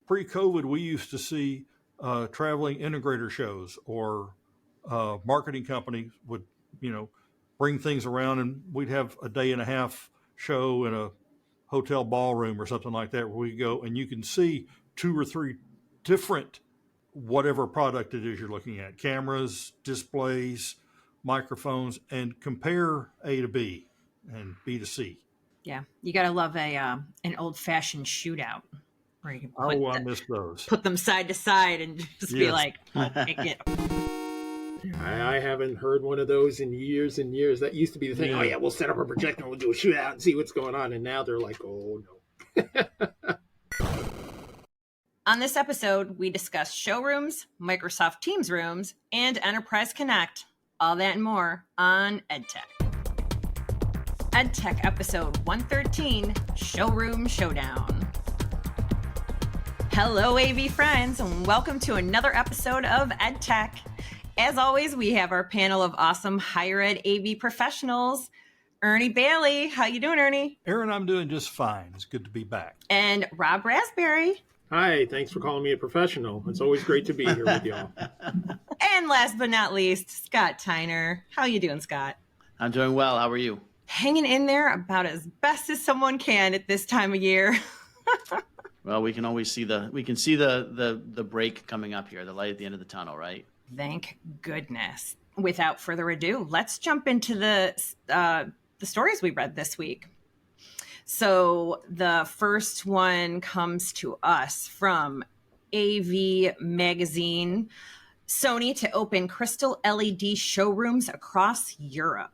pre-COVID, we used to see traveling integrator shows or marketing companies would, bring things around, and we'd have a day and a half show in a hotel ballroom or something like that, where we go and you can see 2 or 3 different whatever product it is you're looking at, cameras, displays, microphones, and compare A to B and B to C. Yeah, you got to love an old-fashioned shootout where you can I miss those. Put them side to side and just be like, oh, pick it. I haven't heard one of those in years and years. That used to be the thing. Yeah. Oh yeah, we'll set up a projector and we'll do a shootout and see what's going on. And now they're like, oh no. On this episode, we discuss showrooms, Microsoft Teams rooms, and Enterprise Connect. All that and more on EDTech. EDTech episode 113, Showroom Showdown. Hello, AV friends, and welcome to another episode of EDTech. As always, we have our panel of awesome higher ed AV professionals. Ernie Bailey. How you doing, Ernie? Aaron, I'm doing just fine. It's good to be back. And Rob Rasberry. Hi, thanks for calling me a professional. It's always great to be here with y'all. And last but not least, Scott Tyner. How you doing, Scott? I'm doing well. How are you? Hanging in there about as best as someone can at this time of year. Well, we can always see the break coming up here, the light at the end of the tunnel, right? Thank goodness. Without further ado, let's jump into the stories we read this week. So the first one comes to us from AV Magazine. Sony to open crystal LED showrooms across Europe.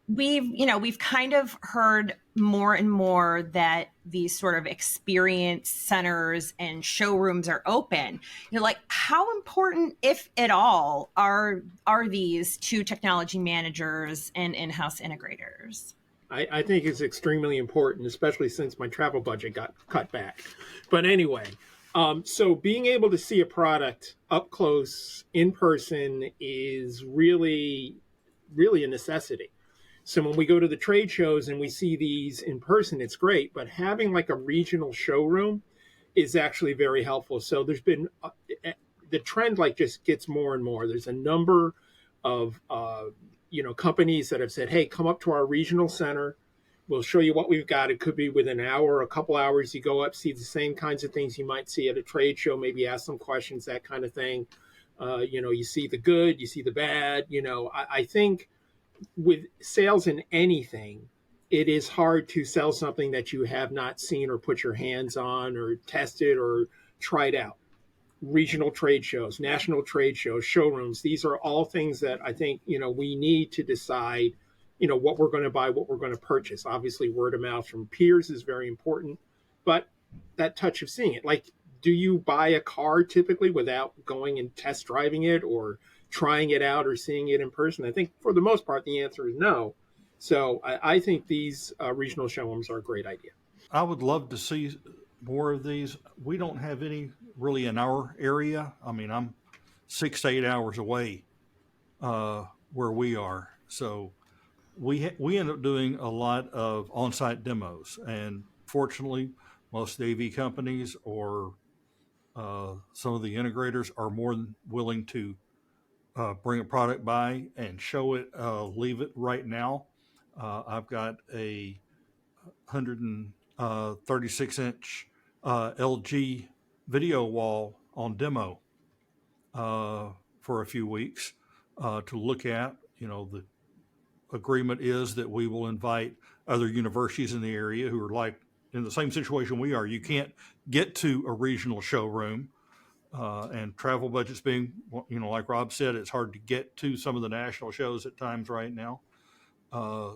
We've kind of heard more and more that these sort of experience centers and showrooms are open. You're like, how important, if at all, are these to technology managers and in-house integrators? I think it's extremely important, especially since my travel budget got cut back. But anyway, so being able to see a product up close in person is really, really a necessity. So when we go to the trade shows and we see these in person, it's great. But having like a regional showroom is actually very helpful. So there's been the trend just gets more and more. There's a number of companies that have said, hey, come up to our regional center. We'll show you what we've got. It could be within an hour, a couple hours. You go up, see the same kinds of things you might see at a trade show, maybe ask some questions, that kind of thing. You see the good, you see the bad. I think with sales in anything, it is hard to sell something that you have not seen or put your hands on or tested or tried out. Regional trade shows, national trade shows, showrooms, these are all things that I think, we need to decide, what we're going to buy, what we're going to purchase. Obviously, word of mouth from peers is very important, but that touch of seeing it, do you buy a car typically without going and test driving it or trying it out or seeing it in person? I think for the most part, the answer is no. So I think these regional showrooms are a great idea. I would love to see more of these. We don't have any really in our area. I mean, I'm 6 to 8 hours away where we are. So we end up doing a lot of on-site demos. And fortunately, most AV companies or some of the integrators are more than willing to bring a product by and show it, leave it right now. I've got a 136-inch LG video wall on demo for a few weeks to look at. The agreement is that we will invite other universities in the area who are like in the same situation we are. You can't get to a regional showroom. And travel budgets being, like Rob said, it's hard to get to some of the national shows at times right now.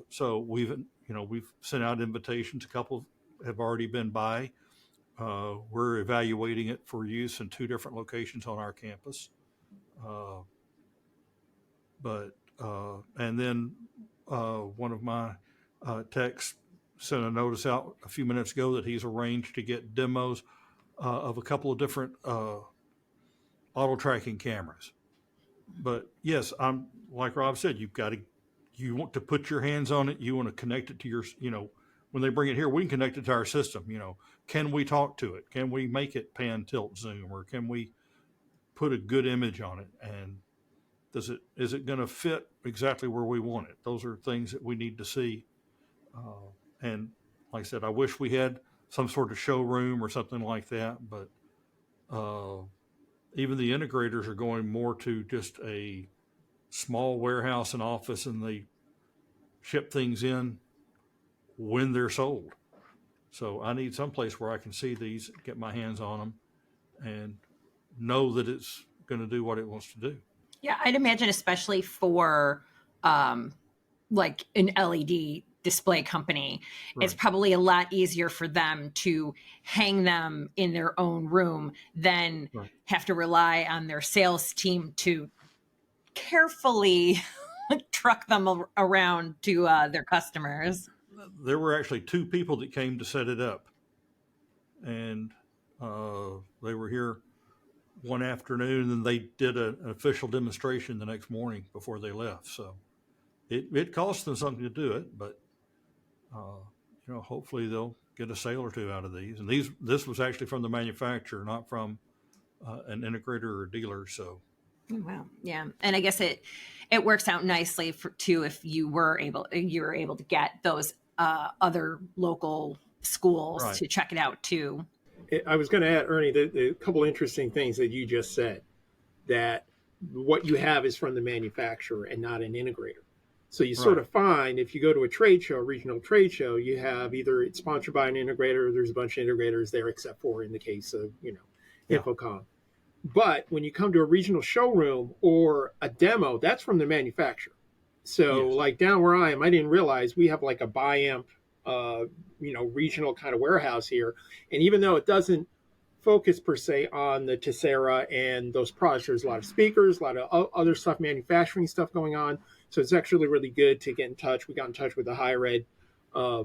So we've sent out invitations. A couple have already been by. We're evaluating it for use in 2 different locations on our campus. And then one of my techs sent a notice out a few minutes ago that he's arranged to get demos of a couple of different auto tracking cameras. But yes, I'm like Rob said, you want to put your hands on it. You want to connect it to your, when they bring it here, we can connect it to our system. Can we talk to it? Can we make it pan, tilt, zoom, or can we put a good image on it? And is it going to fit exactly where we want it? Those are things that we need to see. And like I said, I wish we had some sort of showroom or something like that, but even the integrators are going more to just a small warehouse and office, and they ship things in when they're sold. So I need some place where I can see these, get my hands on them, and know that it's going to do what it wants to do. Yeah, I'd imagine, especially for like an LED display company, it's probably a lot easier for them to hang them in their own room than have to rely on their sales team to carefully truck them around to their customers. There were actually 2 people that came to set it up, and they were here one afternoon, and they did an official demonstration the next morning before they left. So it cost them something to do it, but hopefully they'll get a sale or 2 out of these. And this was actually from the manufacturer, not from an integrator or dealer. So. Oh, wow. Yeah. And I guess it works out nicely too, if you were able to get those other local schools to check it out too. I was going to add, Ernie, the couple interesting things that you just said, that what you have is from the manufacturer and not an integrator. So you sort of find, if you go to a trade show, a regional trade show, you have either it's sponsored by an integrator, or there's a bunch of integrators there, except for in the case of, Infocom. But when you come to a regional showroom or a demo, that's from the manufacturer. So like down where I am, I didn't realize we have like a bi-amp, regional kind of warehouse here. And even though it doesn't focus per se on the Tessera and those products, there's a lot of speakers, a lot of other stuff, manufacturing stuff going on. So it's actually really good to get in touch. We got in touch with the higher ed, a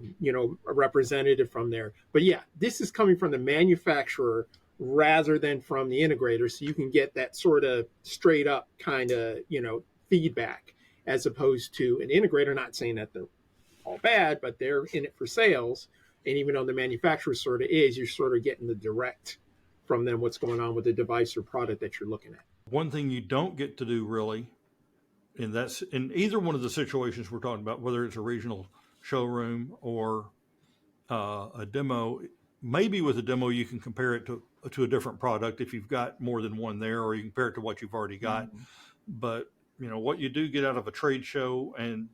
representative from there. But yeah, this is coming from the manufacturer rather than from the integrator. So you can get that sort of straight up kind of, feedback, as opposed to an integrator. Not saying that they're all bad, but they're in it for sales. And even though the manufacturer sort of is, you're sort of getting the direct from them what's going on with the device or product that you're looking at. One thing you don't get to do really, and that's in either one of the situations we're talking about, whether it's a regional showroom or a demo, maybe with a demo you can compare it to a different product if you've got more than one there, or you compare it to what you've already got. Mm-hmm. But what you do get out of a trade show, and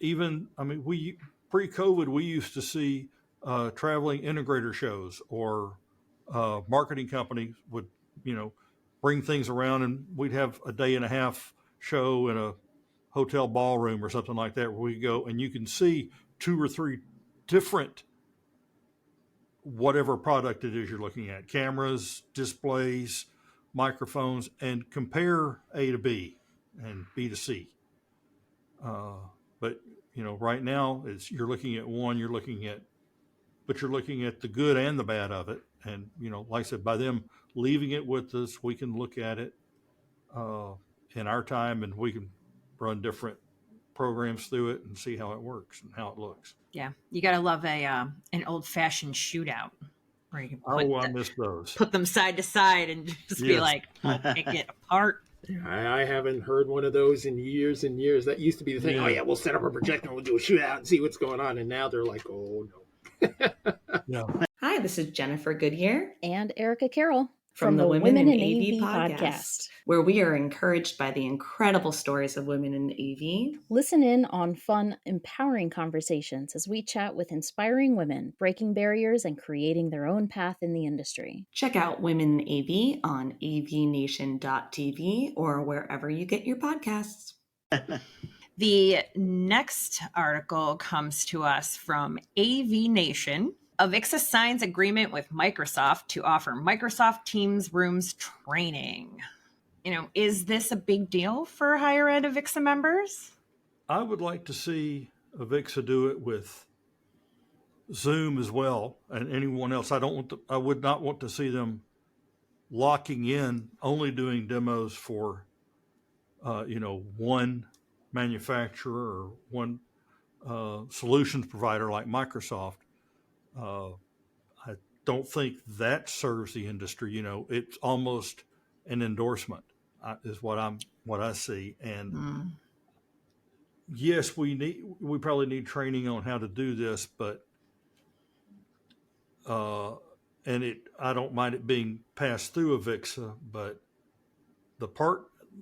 even, we pre-COVID, we used to see traveling integrator shows, or marketing companies would, bring things around, and we'd have a day and a half show in a hotel ballroom or something like that, where we go and you can see 2 or 3 different whatever product it is you're looking at, cameras, displays, microphones, and compare A to B and B to C. But right now you're looking at one, you're looking at the good and the bad of it. And, like I said, by them leaving it with us, we can look at it in our time, and we can run different programs through it and see how it works and how it looks. Yeah, you gotta love an old-fashioned shootout where you can I miss those. Put them side to side and just be like, pick it apart. I haven't heard one of those in years and years. That used to be the thing. Yeah. Oh yeah, we'll set up a projector and we'll do a shootout and see what's going on. And now they're like, oh no. Yeah. Hi, this is Jennifer Goodyear and Erica Carroll from the Women in AV podcast, where we are encouraged by the incredible stories of women in AV. Listen in on fun, empowering conversations as we chat with inspiring women, breaking barriers and creating their own path in the industry. Check out Women in AV on AVNation.tv or wherever you get your podcasts. The next article comes to us from AVNation. Avixa signs agreement with Microsoft to offer Microsoft Teams Rooms training. Is this a big deal for higher ed Avixa members? I would like to see Avixa do it with Zoom as well, and anyone else. I would not want to see them locking in, only doing demos for, one manufacturer or one solutions provider like Microsoft. I don't think that serves the industry. It's almost an endorsement, is what I see. And yes, we probably need training on how to do this, but I don't mind it being passed through Avixa, but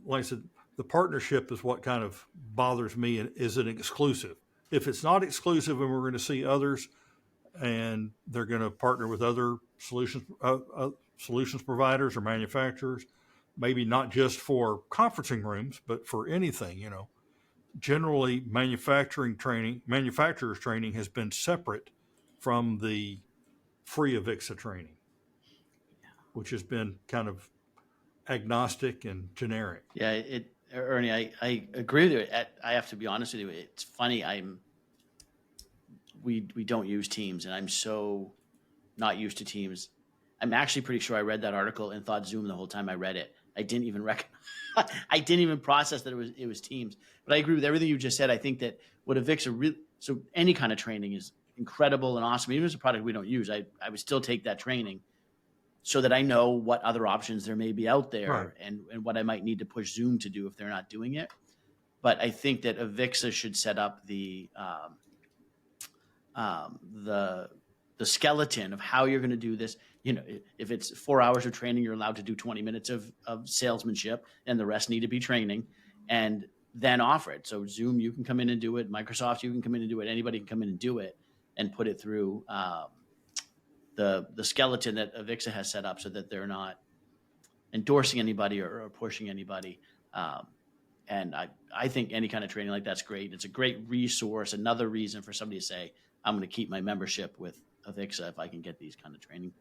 like I said, the partnership is what kind of bothers me. And is it exclusive? If it's not exclusive, and we're going to see others, and they're going to partner with other solutions providers or manufacturers, maybe not just for conferencing rooms, but for anything. Generally, manufacturers training has been separate from the free Avixa training, which has been kind of agnostic and generic. Yeah, Ernie, I agree with you. I have to be honest with you. It's funny. We don't use Teams, and I'm so not used to Teams. I'm actually pretty sure I read that article and thought Zoom the whole time I read it. I didn't even I didn't even process that it was Teams. But I agree with everything you just said. I think that what Avixa so any kind of training is incredible and awesome. Even if it's a product we don't use, I would still take that training so that I know what other options there may be out there, right, and what I might need to push Zoom to do if they're not doing it. But I think that Avixa should set up the skeleton of how you're going to do this. If it's 4 hours of training, you're allowed to do 20 minutes of salesmanship, and the rest need to be training, and then offer it. So Zoom, you can come in and do it. Microsoft, you can come in and do it. Anybody can come in and do it and put it through the skeleton that Avixa has set up, so that they're not endorsing anybody or pushing anybody. And I think any kind of training like that's great. It's a great resource. Another reason for somebody to say, I'm going to keep my membership with Avixa if I can get these kind of training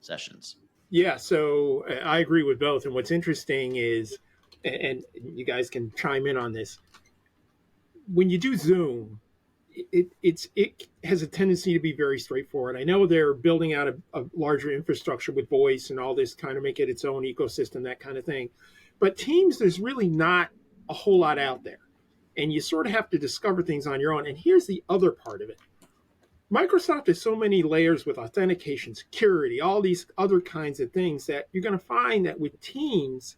sessions. Yeah, so I agree with both. And what's interesting is, and you guys can chime in on this, when you do Zoom, it has a tendency to be very straightforward. I know they're building out a larger infrastructure with voice and all this, kind of make it its own ecosystem, that kind of thing. But Teams, there's really not a whole lot out there. And you sort of have to discover things on your own. And here's the other part of it. Microsoft has so many layers with authentication, security, all these other kinds of things, that you're going to find that with Teams,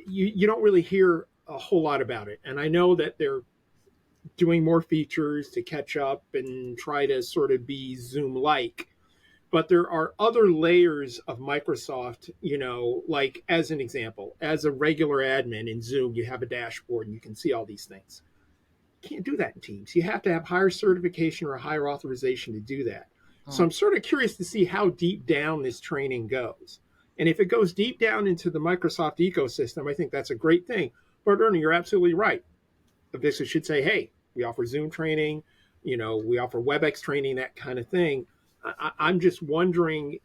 you don't really hear a whole lot about it. And I know that they're doing more features to catch up and try to sort of be Zoom-like. But there are other layers of Microsoft, like as an example, as a regular admin in Zoom, you have a dashboard and you can see all these things. You can't do that in Teams. You have to have higher certification or higher authorization to do that. So I'm sort of curious to see how deep down this training goes. And if it goes deep down into the Microsoft ecosystem, I think that's a great thing. But Ernie, you're absolutely right. Avixa should say, hey, we offer Zoom training, we offer WebEx training, that kind of thing. I'm just wondering,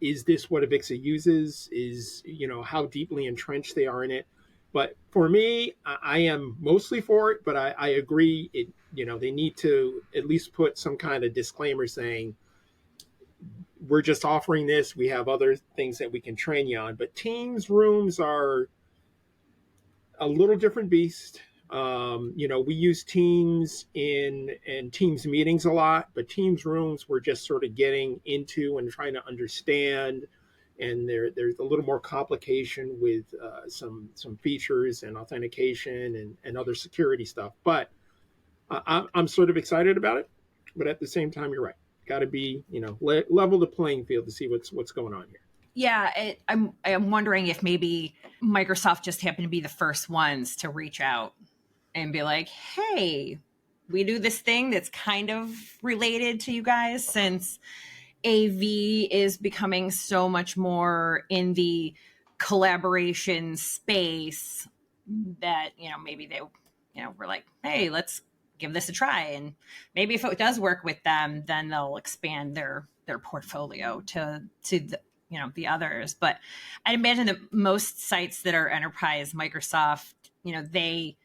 is this what Avixa uses? Is, how deeply entrenched they are in it? But for me, I am mostly for it, but I agree they need to at least put some kind of disclaimer saying, we're just offering this. We have other things that we can train you on. But Teams rooms are a little different beast. We use Teams in Teams meetings a lot, but Teams rooms we're just sort of getting into and trying to understand. And there's a little more complication with some features and authentication and other security stuff. But I'm sort of excited about it. But at the same time, you're right. Got to be, level the playing field to see what's going on here. Yeah, I'm wondering if maybe Microsoft just happened to be the first ones to reach out and be like, hey, we do this thing that's kind of related to you guys, since AV is becoming so much more in the collaboration space that, maybe they, were like, hey, let's give this a try. And maybe if it does work with them, then they'll expand their portfolio to the others. But I imagine that most sites that are enterprise Microsoft, they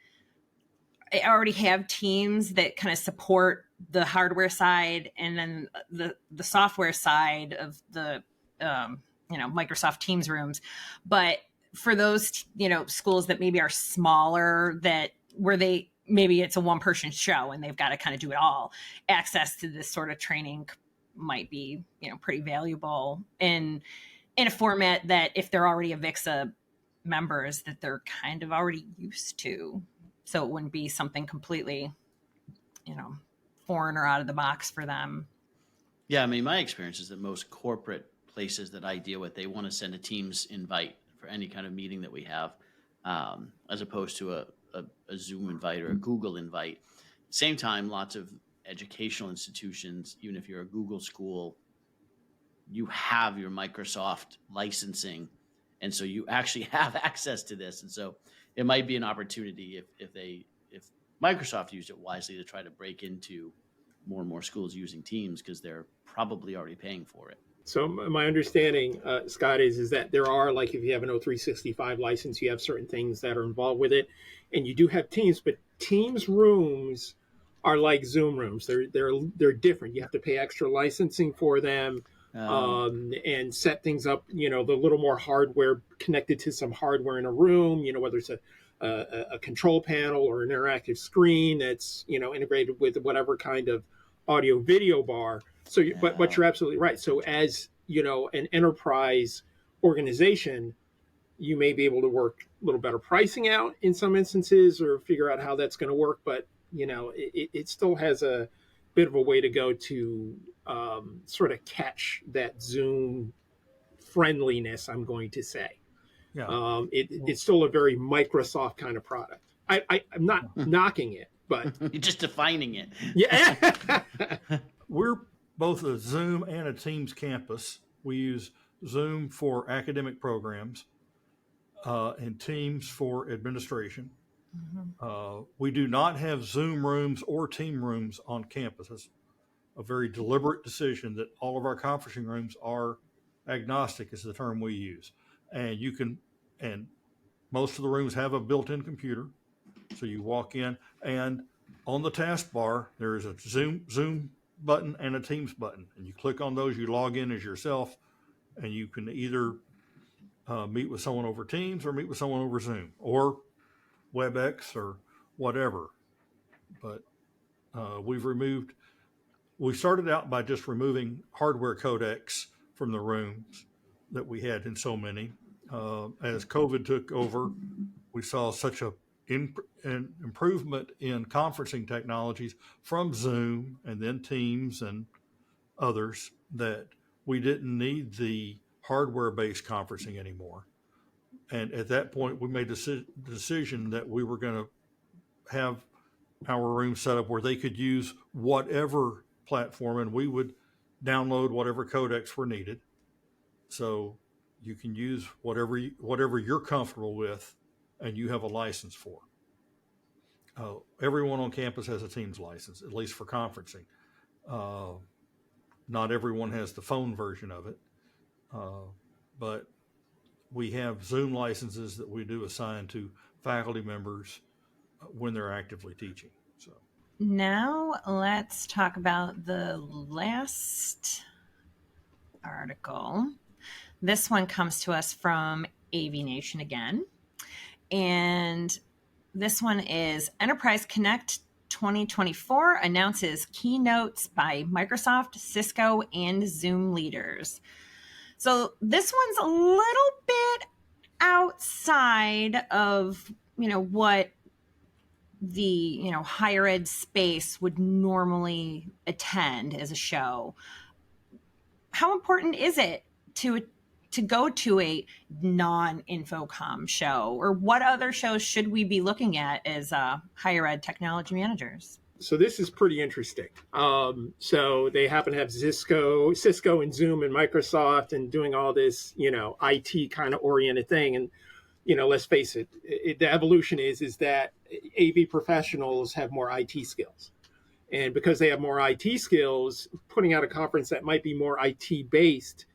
already have teams that kind of support the hardware side, and then the software side of the Microsoft Teams rooms. But for those schools that maybe are smaller, that where they maybe it's a one-person show and they've got to kind of do it all. Access to this sort of training might be, pretty valuable in a format that if they're already Avixa members that they're kind of already used to. So it wouldn't be something completely, foreign or out of the box for them. Yeah, I mean, my experience is that most corporate places that I deal with, they want to send a Teams invite for any kind of meeting that we have, as opposed to a Zoom invite or a Google invite. Same time, lots of educational institutions, even if you're a Google school, you have your Microsoft licensing. And so you actually have access to this. And so it might be an opportunity if Microsoft used it wisely to try to break into more and more schools using Teams, because they're probably already paying for it. So my understanding, Scott, is that there are, like, if you have an O365 license, you have certain things that are involved with it, and you do have Teams, but Teams rooms are like Zoom rooms. They're different. You have to pay extra licensing for them, and set things up. The little more hardware connected to some hardware in a room. Whether it's a control panel or an interactive screen that's integrated with whatever kind of audio video bar. So, but you're absolutely right. So as an enterprise organization, you may be able to work a little better pricing out in some instances, or figure out how that's going to work. But it still has a bit of a way to go to sort of catch that Zoom friendliness, I'm going to say. Yeah. It's still a very Microsoft kind of product. I'm not knocking it, but You're just defining it. yeah. We're both a Zoom and a Teams campus. We use Zoom for academic programs and Teams for administration. We do not have Zoom rooms or team rooms on campus. It's a very deliberate decision that all of our conferencing rooms are agnostic, is the term we use. And most of the rooms have a built-in computer. So you walk in, and on the taskbar, there is a Zoom button and a Teams button. And you click on those, you log in as yourself, and you can either meet with someone over Teams or meet with someone over Zoom or WebEx or whatever. But we started out by just removing hardware codecs from the rooms that we had in so many. As COVID took over, we saw such an improvement in conferencing technologies from Zoom and then Teams and others that we didn't need the hardware-based conferencing anymore. And at that point, we made the decision that we were going to have our room set up where they could use whatever platform, and we would download whatever codecs were needed. So you can use whatever you're comfortable with and you have a license for. Everyone on campus has a Teams license, at least for conferencing. Not everyone has the phone version of it, but we have Zoom licenses that we do assign to faculty members when they're actively teaching. So now let's talk about the last article. This one comes to us from AVNation again. And this one is Enterprise Connect 2024 announces keynotes by Microsoft, Cisco, and Zoom leaders. So this one's a little bit outside of, what the, higher ed space would normally attend as a show. How important is it to go to a non-Infocom show, or what other shows should we be looking at as higher ed technology managers? So this is pretty interesting. So they happen to have Cisco and Zoom and Microsoft and doing all this, IT kind of oriented thing. And, let's face it, the evolution is that AV professionals have more IT skills. And because they have more IT skills, putting out a conference that might be more IT based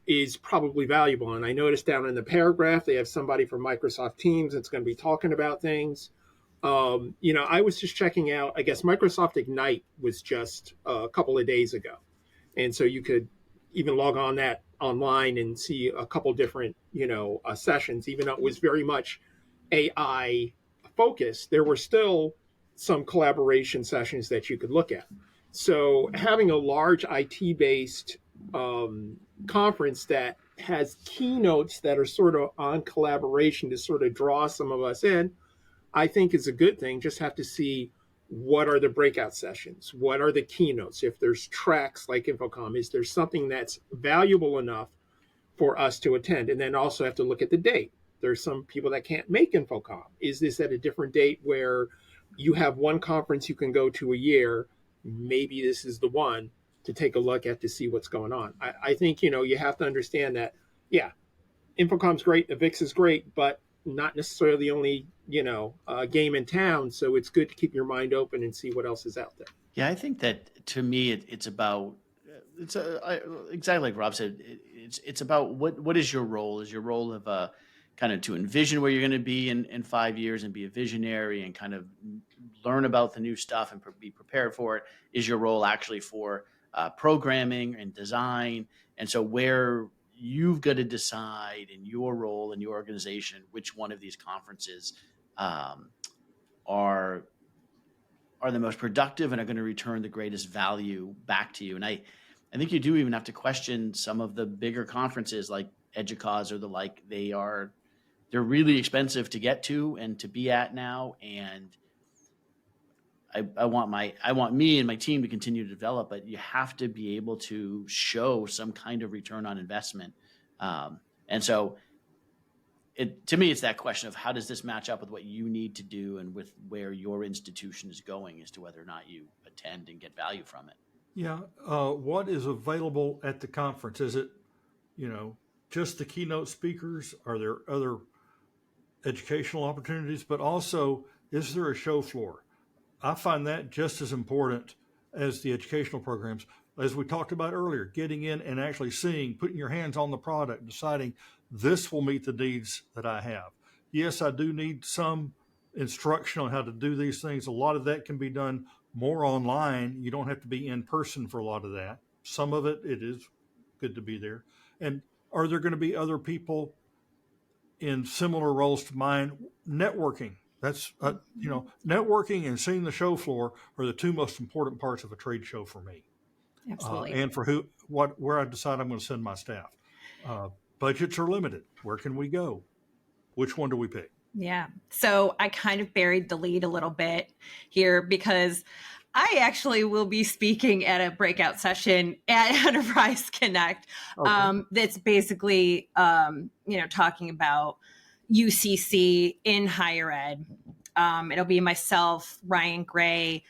is probably valuable. And I noticed down in the paragraph, they have somebody from Microsoft Teams that's going to be talking about things. I was just checking out, I guess Microsoft Ignite was just a couple of days ago. And so you could even log on that online and see a couple different, sessions, even though it was very much AI focused. There were still some collaboration sessions that you could look at. So having a large IT-based conference that has keynotes that are sort of on collaboration to sort of draw some of us in, I think is a good thing. Just have to see what are the breakout sessions, what are the keynotes. If there's tracks like Infocom, is there something that's valuable enough for us to attend? And then also have to look at the date. There's some people that can't make Infocom. Is this at a different date where you have one conference you can go to a year? Maybe this is the one to take a look at to see what's going on. I think, you have to understand that, yeah, Infocom's great, Avix is great, but not necessarily the only, game in town. So it's good to keep your mind open and see what else is out there. Yeah, I think that to me, it's about exactly like Rob said. It's about what is your role? Is your role of kind of to envision where you're going to be in 5 years and be a visionary and kind of learn about the new stuff and be prepared for it? Is your role actually for programming and design? And so where you've got to decide in your role in your organization which one of these conferences are the most productive and are going to return the greatest value back to you. And I think you do even have to question some of the bigger conferences like EDUCAUSE or the like. They're really expensive to get to and to be at now. And I want me and my team to continue to develop, but you have to be able to show some kind of return on investment. And so to me, it's that question of how does this match up with what you need to do and with where your institution is going as to whether or not you attend and get value from it. Yeah. What is available at the conference? Is it, just the keynote speakers? Are there other educational opportunities? But also, is there a show floor? I find that just as important as the educational programs. As we talked about earlier, getting in and actually seeing, putting your hands on the product, deciding this will meet the needs that I have. Yes, I do need some instruction on how to do these things. A lot of that can be done more online. You don't have to be in person for a lot of that. Some of it is good to be there. And are there going to be other people in similar roles to mine? Networking. That's, networking and seeing the show floor are the two most important parts of a trade show for me. Absolutely. And for where I decide I'm going to send my staff. Budgets are limited. Where can we go? Which one do we pick? Yeah. So I kind of buried the lead a little bit here because I actually will be speaking at a breakout session at Enterprise Connect. Okay. That's basically, talking about UCC in higher ed. It'll be myself, Ryan Gray,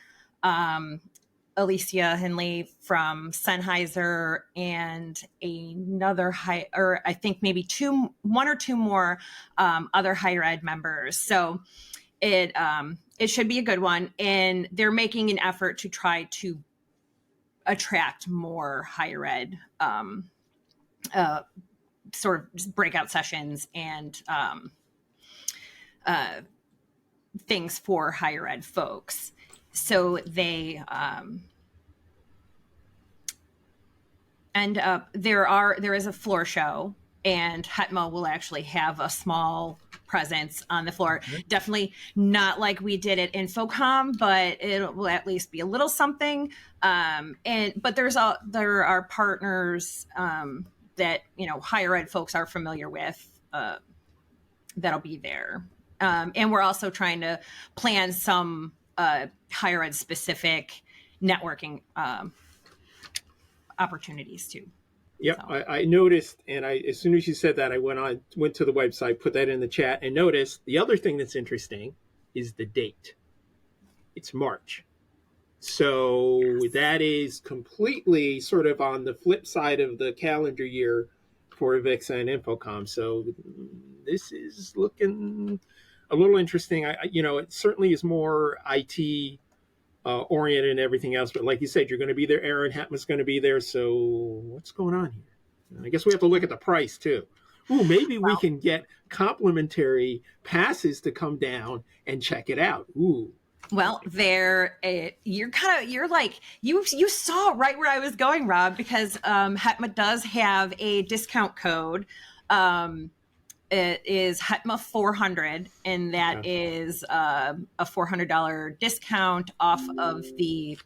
Alicia Henley from Sennheiser, and I think maybe one or two more other higher ed members. So it should be a good one, and they're making an effort to try to attract more higher ed sort of breakout sessions and things for higher ed folks. So they there is a floor show, and HETMA will actually have a small presence on the floor. Okay. Definitely not like we did at Infocom, but it will at least be a little something. But there are partners that higher ed folks are familiar with that'll be there, and we're also trying to plan some higher ed specific networking opportunities too. Yeah, so. I noticed, and as soon as you said that, I went to the website, put that in the chat, and noticed the other thing that's interesting is the date. It's March. So that is completely sort of on the flip side of the calendar year for Avixa and Infocom. So this is looking a little interesting. It certainly is more IT oriented and everything else. But like you said, you're going to be there. Aaron Hatman's going to be there. So what's going on here? I guess we have to look at the price too. Ooh, maybe we can get complimentary passes to come down and check it out. Ooh. Well, you saw right where I was going, Rob, because HETMA does have a discount code it is HETMA 400, and that is a $400 discount off of the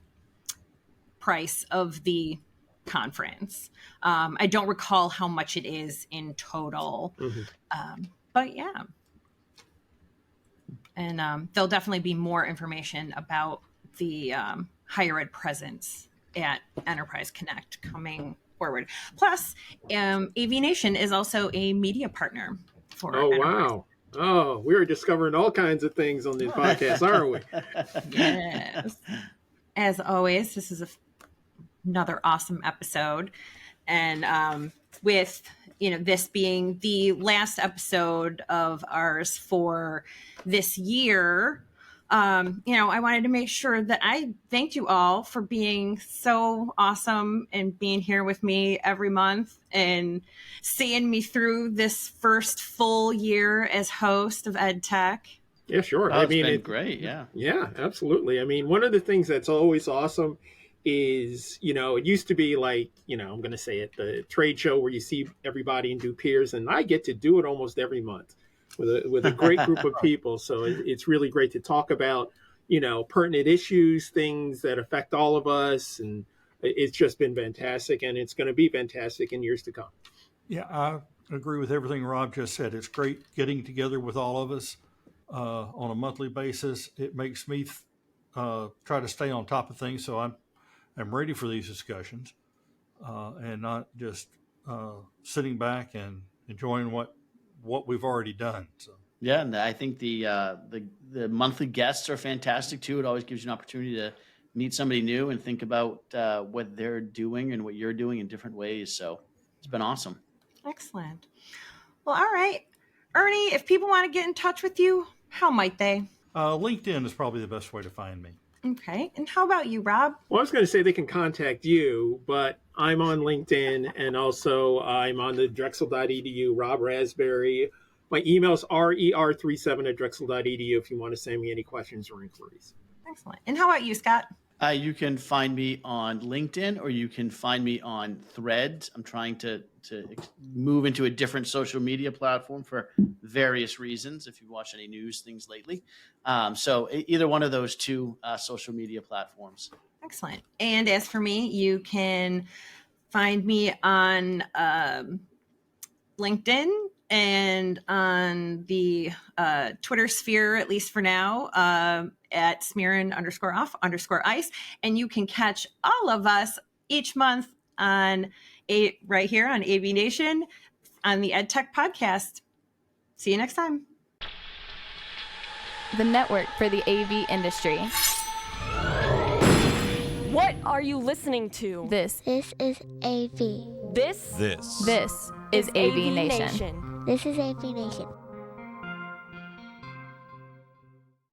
price of the conference. I don't recall how much it is in total, but yeah. And there'll definitely be more information about the higher ed presence at Enterprise Connect coming forward. Plus, AVNation is also a media partner for Enterprise. Wow. Oh, we're discovering all kinds of things on this podcast, aren't we? Yes. As always, this is another awesome episode. And with, this being the last episode of ours for this year, I wanted to make sure that I thanked you all for being so awesome and being here with me every month and seeing me through this first full year as host of EdTech. Yeah, sure. Oh, it's been great. Yeah. Yeah, absolutely. I mean, one of the things that's always awesome is, it used to be like, I'm going to say it, the trade show where you see everybody and do peers, and I get to do it almost every month with a great group of people. So it's really great to talk about, pertinent issues, things that affect all of us. And it's just been fantastic, and it's going to be fantastic in years to come. Yeah, I agree with everything Rob just said. It's great getting together with all of us on a monthly basis. It makes me try to stay on top of things, so I'm ready for these discussions and not just sitting back and enjoying what we've already done. So yeah, and I think the monthly guests are fantastic too. It always gives you an opportunity to meet somebody new and think about what they're doing and what you're doing in different ways. So it's been awesome. Excellent. Well, all right, Ernie, if people want to get in touch with you, how might they? LinkedIn is probably the best way to find me. Okay. And how about you, Rob? Well, I was going to say they can contact you, but I'm on LinkedIn, and also I'm on the drexel.edu, Rob Rasberry. My email's rer37@drexel.edu if you want to send me any questions or inquiries. Excellent. And how about you, Scott? You can find me on LinkedIn, or you can find me on Threads. I'm trying to move into a different social media platform for various reasons, if you've watched any news things lately. So either one of those two social media platforms. Excellent. And as for me, you can find me on LinkedIn and on the Twitter sphere, at least for now, at Smearin_off_ice. And you can catch all of us each month on right here on AVNation on the EdTech podcast. See you next time. The network for the AV industry. What are you listening to? This is AV. This is AVNation. This is AVNation.